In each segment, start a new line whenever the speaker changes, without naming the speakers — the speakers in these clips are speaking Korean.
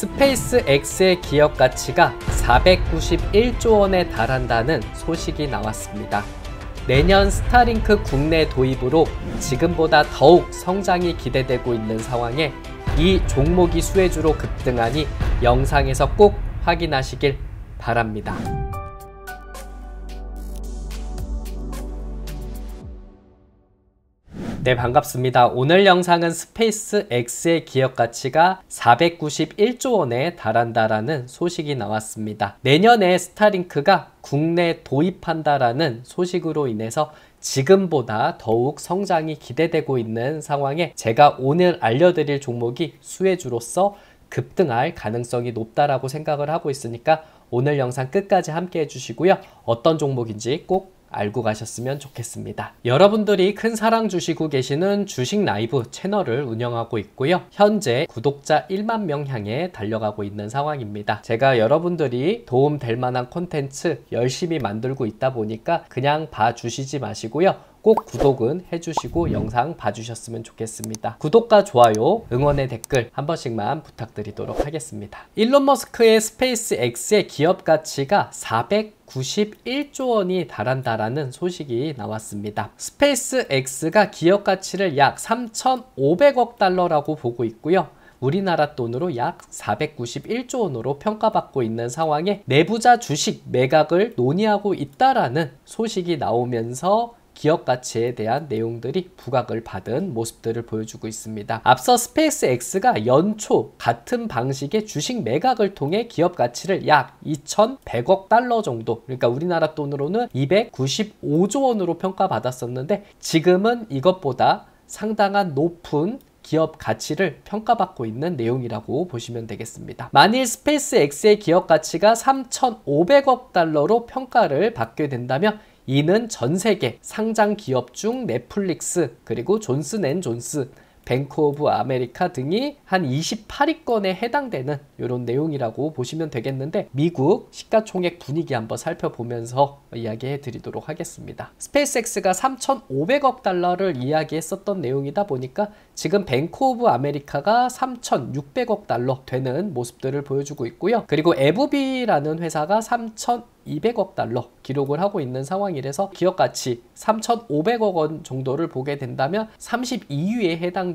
스페이스 X의 기업 가치가 491조 원에 달한다는 소식이 나왔습니다. 내년 스타링크 국내 도입으로 지금보다 더욱 성장이 기대되고 있는 상황에 이 종목이 수혜주로 급등하니 영상에서 꼭 확인하시길 바랍니다. 네, 반갑습니다. 오늘 영상은 스페이스 X의 기업 가치가 491조 원에 달한다라는 소식이 나왔습니다. 내년에 스타링크가 국내 도입한다라는 소식으로 인해서 지금보다 더욱 성장이 기대되고 있는 상황에 제가 오늘 알려드릴 종목이 수혜주로서 급등할 가능성이 높다라고 생각을 하고 있으니까 오늘 영상 끝까지 함께 해주시고요. 어떤 종목인지 꼭 알고 가셨으면 좋겠습니다. 여러분들이 큰 사랑 주시고 계시는 주식 라이브 채널을 운영하고 있고요. 현재 구독자 1만 명 향해 달려가고 있는 상황입니다. 제가 여러분들이 도움될 만한 콘텐츠 열심히 만들고 있다 보니까 그냥 봐주시지 마시고요. 꼭 구독은 해주시고 영상 봐주셨으면 좋겠습니다. 구독과 좋아요, 응원의 댓글 한 번씩만 부탁드리도록 하겠습니다. 일론 머스크의 스페이스 X의 기업 가치가 491조 원이 달한다라는 소식이 나왔습니다. 스페이스 X가 기업 가치를 약 3,500억 달러라고 보고 있고요. 우리나라 돈으로 약 491조 원으로 평가받고 있는 상황에 내부자 주식 매각을 논의하고 있다라는 소식이 나오면서 기업 가치에 대한 내용들이 부각을 받은 모습들을 보여주고 있습니다. 앞서 스페이스 X가 연초 같은 방식의 주식 매각을 통해 기업 가치를 약 2,100억 달러 정도, 그러니까 우리나라 돈으로는 295조 원으로 평가받았었는데 지금은 이것보다 상당한 높은 기업 가치를 평가받고 있는 내용이라고 보시면 되겠습니다. 만일 스페이스 X의 기업 가치가 3,500억 달러로 평가를 받게 된다면 이는 전 세계 상장 기업 중 넷플릭스 그리고 존슨앤존슨, 뱅크 오브 아메리카 등이 한 28위권에 해당되는 이런 내용이라고 보시면 되겠는데 미국 시가총액 분위기 한번 살펴보면서 이야기해 드리도록 하겠습니다. 스페이스X가 3,500억 달러를 이야기했었던 내용이다 보니까 지금 뱅크 오브 아메리카가 3,600억 달러 되는 모습들을 보여주고 있고요. 그리고 에브비라는 회사가 3,200억 달러 기록을 하고 있는 상황이라서 기업 가치 3,500억 원 정도를 보게 된다면 32위에 해당되는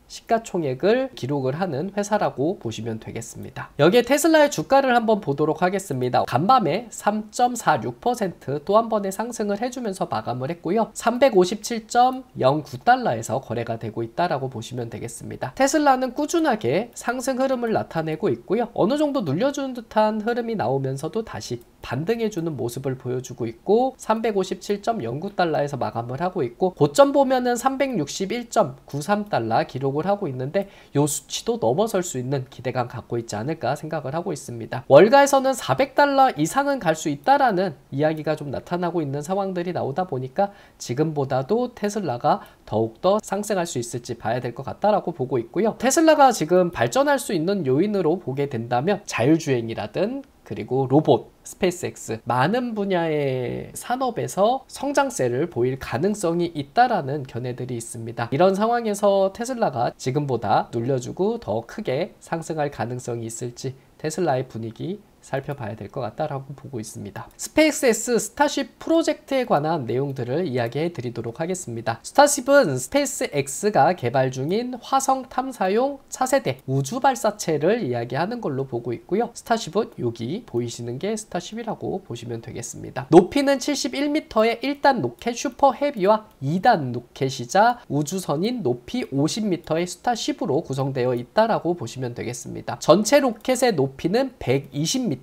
시가총액을 기록을 하는 회사라고 보시면 되겠습니다. 여기에 테슬라의 주가를 한번 보도록 하겠습니다. 간밤에 3.46% 또 한 번의 상승을 해주면서 마감을 했고요. 357.09달러에서 거래가 되고 있다라고 보시면 되겠습니다. 테슬라는 꾸준하게 상승 흐름을 나타내고 있고요. 어느 정도 눌려주는 듯한 흐름이 나오면서도 다시 반등해주는 모습을 보여주고 있고 357.09달러에서 마감을 하고 있고 고점 보면은 361.93달러 기록을 하고 있는데 이 수치도 넘어설 수 있는 기대감 갖고 있지 않을까 생각을 하고 있습니다. 월가에서는 400달러 이상은 갈 수 있다라는 이야기가 좀 나타나고 있는 상황들이 나오다 보니까 지금보다도 테슬라가 더욱더 상승할 수 있을지 봐야 될 것 같다라고 보고 있고요. 테슬라가 지금 발전할 수 있는 요인으로 보게 된다면 자율주행이라든 그리고 로봇, 스페이스X 많은 분야의 산업에서 성장세를 보일 가능성이 있다라는 견해들이 있습니다. 이런 상황에서 테슬라가 지금보다 눌려주고 더 크게 상승할 가능성이 있을지 테슬라의 분위기 살펴봐야 될 것 같다라고 보고 있습니다. 스페이스X 스타쉽 프로젝트에 관한 내용들을 이야기해 드리도록 하겠습니다. 스타쉽은 스페이스X가 개발 중인 화성 탐사용 차세대 우주 발사체를 이야기하는 걸로 보고 있고요. 스타쉽은 여기 보이시는 게 스타쉽이라고 보시면 되겠습니다. 높이는 71m의 1단 로켓 슈퍼 헤비와 2단 로켓이자 우주선인 높이 50m의 스타쉽으로 구성되어 있다라고 보시면 되겠습니다. 전체 로켓의 높이는 120m,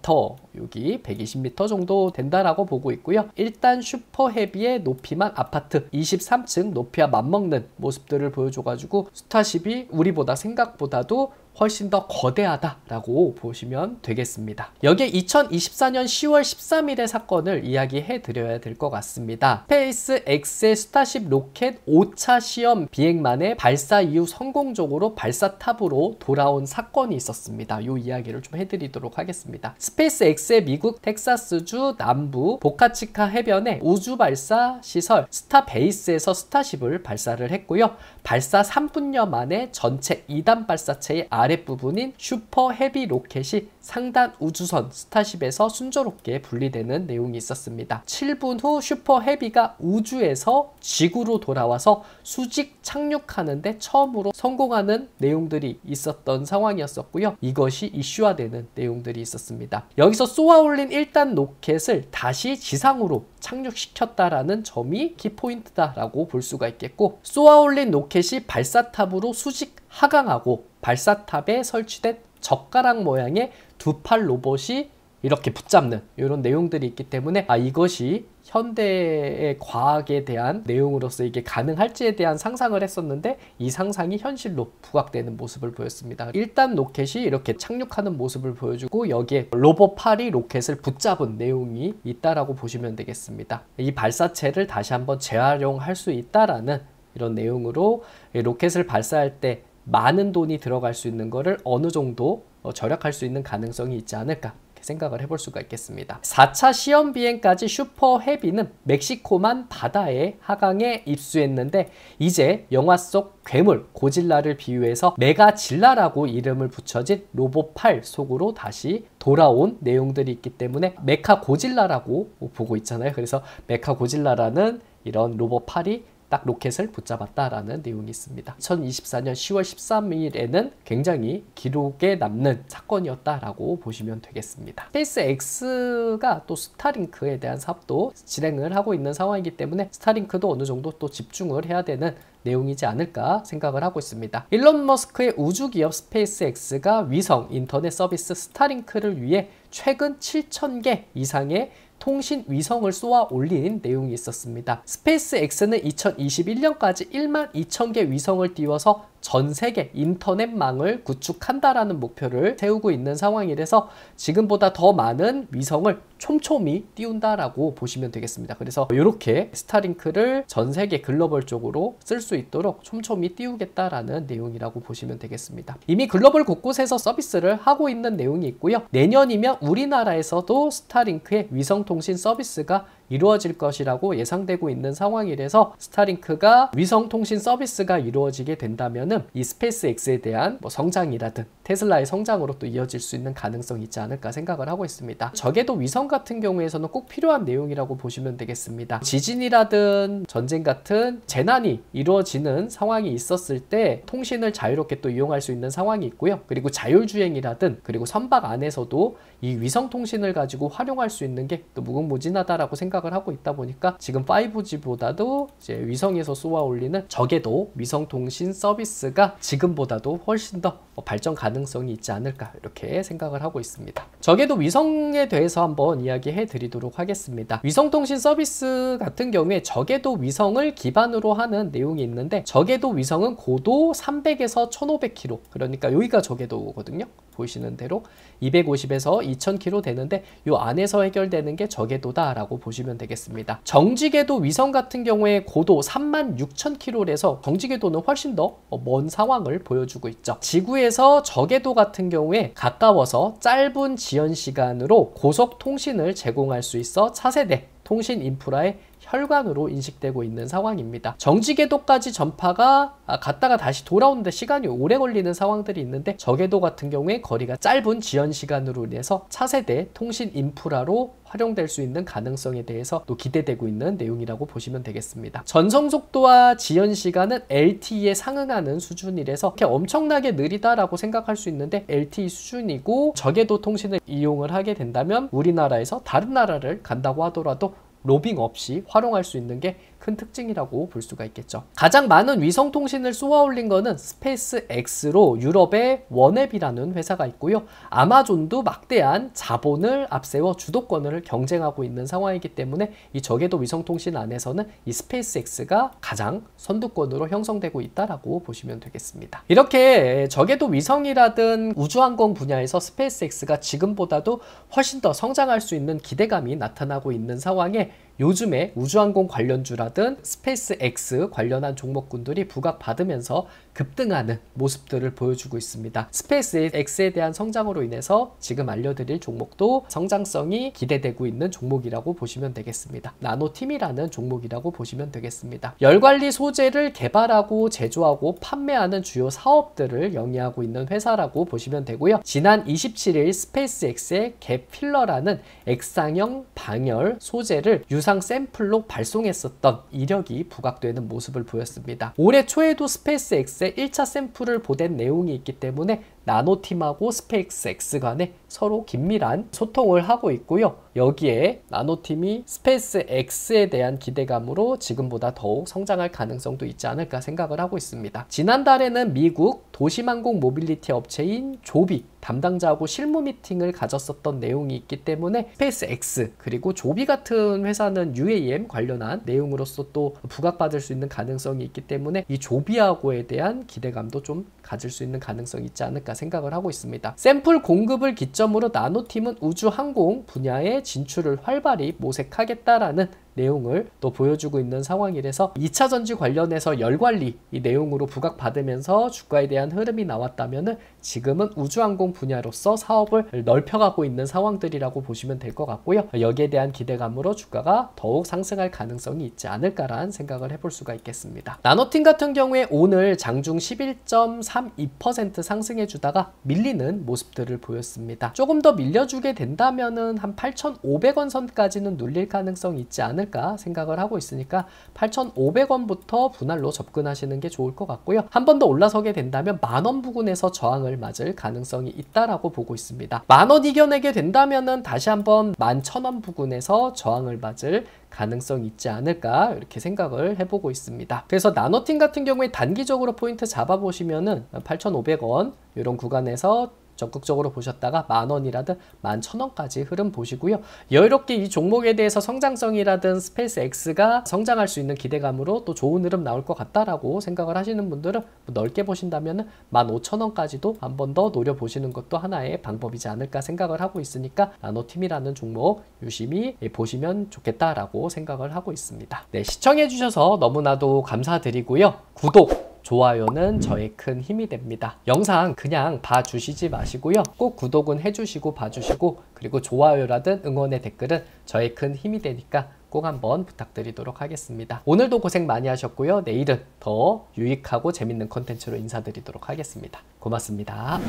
여기 120m 정도 된다라고 보고 있고요. 일단 슈퍼 헤비의 높이만 아파트 23층 높이와 맞먹는 모습들을 보여줘가지고 스타쉽이 우리보다 생각보다도 훨씬 더 거대하다라고 보시면 되겠습니다. 여기에 2024년 10월 13일의 사건을 이야기해 드려야 될 것 같습니다. 스페이스X의 스타쉽 로켓 5차 시험 비행 만에 발사 이후 성공적으로 발사탑으로 돌아온 사건이 있었습니다. 이 이야기를 좀 해드리도록 하겠습니다. 스페이스X의 미국 텍사스주 남부 보카치카 해변의 우주 발사 시설 스타베이스에서 스타쉽을 발사를 했고요. 발사 3분여 만에 전체 2단 발사체의 아랫부분인 슈퍼 헤비 로켓이 상단 우주선 스타쉽에서 순조롭게 분리되는 내용이 있었습니다. 7분 후 슈퍼 헤비가 우주에서 지구로 돌아와서 수직 착륙하는데 처음으로 성공하는 내용들이 있었던 상황이었었고요. 이것이 이슈화되는 내용들이 있었습니다. 여기서 쏘아올린 1단 로켓을 다시 지상으로 착륙시켰다라는 점이 키포인트다라고 볼 수가 있겠고, 쏘아올린 로켓이 발사탑으로 수직 하강하고 발사탑에 설치된 젓가락 모양의 두 팔 로봇이 이렇게 붙잡는 이런 내용들이 있기 때문에 이것이 현대의 과학에 대한 내용으로서 이게 가능할지에 대한 상상을 했었는데 이 상상이 현실로 부각되는 모습을 보였습니다. 일단 로켓이 이렇게 착륙하는 모습을 보여주고 여기에 로봇 팔이 로켓을 붙잡은 내용이 있다라고 보시면 되겠습니다. 이 발사체를 다시 한번 재활용할 수 있다라는 이런 내용으로 로켓을 발사할 때 많은 돈이 들어갈 수 있는 거를 어느 정도 절약할 수 있는 가능성이 있지 않을까 생각을 해볼 수가 있겠습니다. 4차 시험 비행까지 슈퍼 헤비는 멕시코만 바다에 하강에 입수했는데 이제 영화 속 괴물 고질라를 비유해서 메가질라라고 이름을 붙여진 로봇 팔 속으로 다시 돌아온 내용들이 있기 때문에 메카 고질라라고 보고 있잖아요. 그래서 메카 고질라라는 이런 로봇 팔이 딱 로켓을 붙잡았다라는 내용이 있습니다. 2024년 10월 13일에는 굉장히 기록에 남는 사건이었다라고 보시면 되겠습니다. 스페이스X가 또 스타링크에 대한 사업도 진행을 하고 있는 상황이기 때문에 스타링크도 어느 정도 또 집중을 해야 되는 내용이지 않을까 생각을 하고 있습니다. 일론 머스크의 우주기업 스페이스X가 위성 인터넷 서비스 스타링크를 위해 최근 7,000개 이상의 통신 위성을 쏘아 올린 내용이 있었습니다. 스페이스X는 2021년까지 12,000개 위성을 띄워서 전 세계 인터넷망을 구축한다라는 목표를 세우고 있는 상황이라서 지금보다 더 많은 위성을 촘촘히 띄운다라고 보시면 되겠습니다. 그래서 이렇게 스타링크를 전 세계 글로벌 쪽으로 쓸 수 있도록 촘촘히 띄우겠다라는 내용이라고 보시면 되겠습니다. 이미 글로벌 곳곳에서 서비스를 하고 있는 내용이 있고요. 내년이면 우리나라에서도 스타링크의 위성통신 서비스가 이루어질 것이라고 예상되고 있는 상황이라서 스타링크가 위성통신 서비스가 이루어지게 된다면은 이 스페이스X에 대한 성장이라든 테슬라의 성장으로 또 이어질 수 있는 가능성이 있지 않을까 생각을 하고 있습니다. 적에도 위성 같은 경우에서는 꼭 필요한 내용이라고 보시면 되겠습니다. 지진이라든 전쟁 같은 재난이 이루어지는 상황이 있었을 때 통신을 자유롭게 또 이용할 수 있는 상황이 있고요. 그리고 자율주행이라든 그리고 선박 안에서도 이 위성통신을 가지고 활용할 수 있는 게 또 무궁무진하다라고 생각을 하고 있다 보니까 지금 5G보다도 이제 위성에서 쏘아 올리는 적에도 위성통신 서비스가 지금보다도 훨씬 더 발전 가능성이 있지 않을까 이렇게 생각을 하고 있습니다. 적에도 위성에 대해서 한번 이야기해 드리도록 하겠습니다. 위성통신 서비스 같은 경우에 적에도 위성을 기반으로 하는 내용이 있는데 적에도 위성은 고도 300에서 1500km 그러니까 여기가 적에도거든요. 보이시는 대로 250에서 2000km 되는데 이 안에서 해결되는 게 적외도다라고 보시면 되겠습니다. 정지궤도 위성 같은 경우에 고도 36,000km에서 정지궤도는 훨씬 더 먼 상황을 보여주고 있죠. 지구에서 적외도 같은 경우에 가까워서 짧은 지연 시간으로 고속 통신을 제공할 수 있어 차세대 통신 인프라의 혈관으로 인식되고 있는 상황입니다. 정지궤도까지 전파가 갔다가 다시 돌아오는데 시간이 오래 걸리는 상황들이 있는데 저궤도 같은 경우에 거리가 짧은 지연 시간으로 인해서 차세대 통신 인프라로 활용될 수 있는 가능성에 대해서 또 기대되고 있는 내용이라고 보시면 되겠습니다. 전송 속도와 지연 시간은 LTE에 상응하는 수준이라서 이렇게 엄청나게 느리다라고 생각할 수 있는데 LTE 수준이고 저궤도 통신을 이용을 하게 된다면 우리나라에서 다른 나라를 간다고 하더라도 로빙 없이 활용할 수 있는 게 큰 특징이라고 볼 수가 있겠죠. 가장 많은 위성 통신을 쏘아 올린 거는 스페이스X로 유럽의 원앱이라는 회사가 있고요. 아마존도 막대한 자본을 앞세워 주도권을 경쟁하고 있는 상황이기 때문에 이 저궤도 위성 통신 안에서는 이 스페이스X가 가장 선두권으로 형성되고 있다라고 보시면 되겠습니다. 이렇게 저궤도 위성이라든 우주항공 분야에서 스페이스X가 지금보다도 훨씬 더 성장할 수 있는 기대감이 나타나고 있는 상황에 요즘에 우주항공 관련주라든 스페이스 X 관련한 종목군들이 부각받으면서 급등하는 모습들을 보여주고 있습니다. 스페이스 X에 대한 성장으로 인해서 지금 알려드릴 종목도 성장성이 기대되고 있는 종목이라고 보시면 되겠습니다. 나노팀이라는 종목이라고 보시면 되겠습니다. 열관리 소재를 개발하고 제조하고 판매하는 주요 사업들을 영위하고 있는 회사라고 보시면 되고요. 지난 27일 스페이스 X의 갭 필러라는 X상형 방열 소재를 유상 샘플로 발송했었던 이력이 부각되는 모습을 보였습니다. 올해 초에도 스페이스 X의 1차 샘플을 보낸 내용이 있기 때문에 나노팀하고 스페이스 X 간에 서로 긴밀한 소통을 하고 있고요. 여기에 나노팀이 스페이스 X에 대한 기대감으로 지금보다 더욱 성장할 가능성도 있지 않을까 생각을 하고 있습니다. 지난달에는 미국 도심항공 모빌리티 업체인 조비 담당자하고 실무 미팅을 가졌었던 내용이 있기 때문에 스페이스 X 그리고 조비 같은 회사는 UAM 관련한 내용으로서 또 부각받을 수 있는 가능성이 있기 때문에 이 조비하고에 대한 기대감도 좀 가질 수 있는 가능성이 있지 않을까 생각을 하고 있습니다. 샘플 공급을 기점으로 나노팀은 우주항공 분야에 진출을 활발히 모색하겠다라는 내용을 또 보여주고 있는 상황이라서 2차 전지 관련해서 열관리 이 내용으로 부각받으면서 주가에 대한 흐름이 나왔다면 지금은 우주항공 분야로서 사업을 넓혀가고 있는 상황들이라고 보시면 될 것 같고요. 여기에 대한 기대감으로 주가가 더욱 상승할 가능성이 있지 않을까라는 생각을 해볼 수가 있겠습니다. 나노팀 같은 경우에 오늘 장중 11.32% 상승해 주다가 밀리는 모습들을 보였습니다. 조금 더 밀려주게 된다면은 한 8,500원 선까지는 눌릴 가능성이 있지 않을까 생각을 하고 있으니까 8,500원부터 분할로 접근하시는 게 좋을 것 같고요. 한 번 더 올라서게 된다면 만원 부근에서 저항을 맞을 가능성이 있다라고 보고 있습니다. 만원 이겨내게 된다면은 다시 한번 11,000원 부근에서 저항을 맞을 가능성이 있지 않을까 이렇게 생각을 해보고 있습니다. 그래서 나노팀 같은 경우에 단기적으로 포인트 잡아보시면은 8,500원 이런 구간에서 적극적으로 보셨다가 만원이라든 11,000원까지 흐름 보시고요. 여유롭게 이 종목에 대해서 성장성이라든 스페이스 X가 성장할 수 있는 기대감으로 또 좋은 흐름 나올 것 같다라고 생각을 하시는 분들은 넓게 보신다면 15,000원까지도 한 번 더 노려보시는 것도 하나의 방법이지 않을까 생각을 하고 있으니까 나노팀이라는 종목 유심히 보시면 좋겠다라고 생각을 하고 있습니다. 네, 시청해주셔서 너무나도 감사드리고요. 구독! 좋아요는 저의 큰 힘이 됩니다. 영상 그냥 봐주시지 마시고요. 꼭 구독은 해주시고 봐주시고 그리고 좋아요라든 응원의 댓글은 저의 큰 힘이 되니까 꼭 한번 부탁드리도록 하겠습니다. 오늘도 고생 많이 하셨고요. 내일은 더 유익하고 재밌는 콘텐츠로 인사드리도록 하겠습니다. 고맙습니다.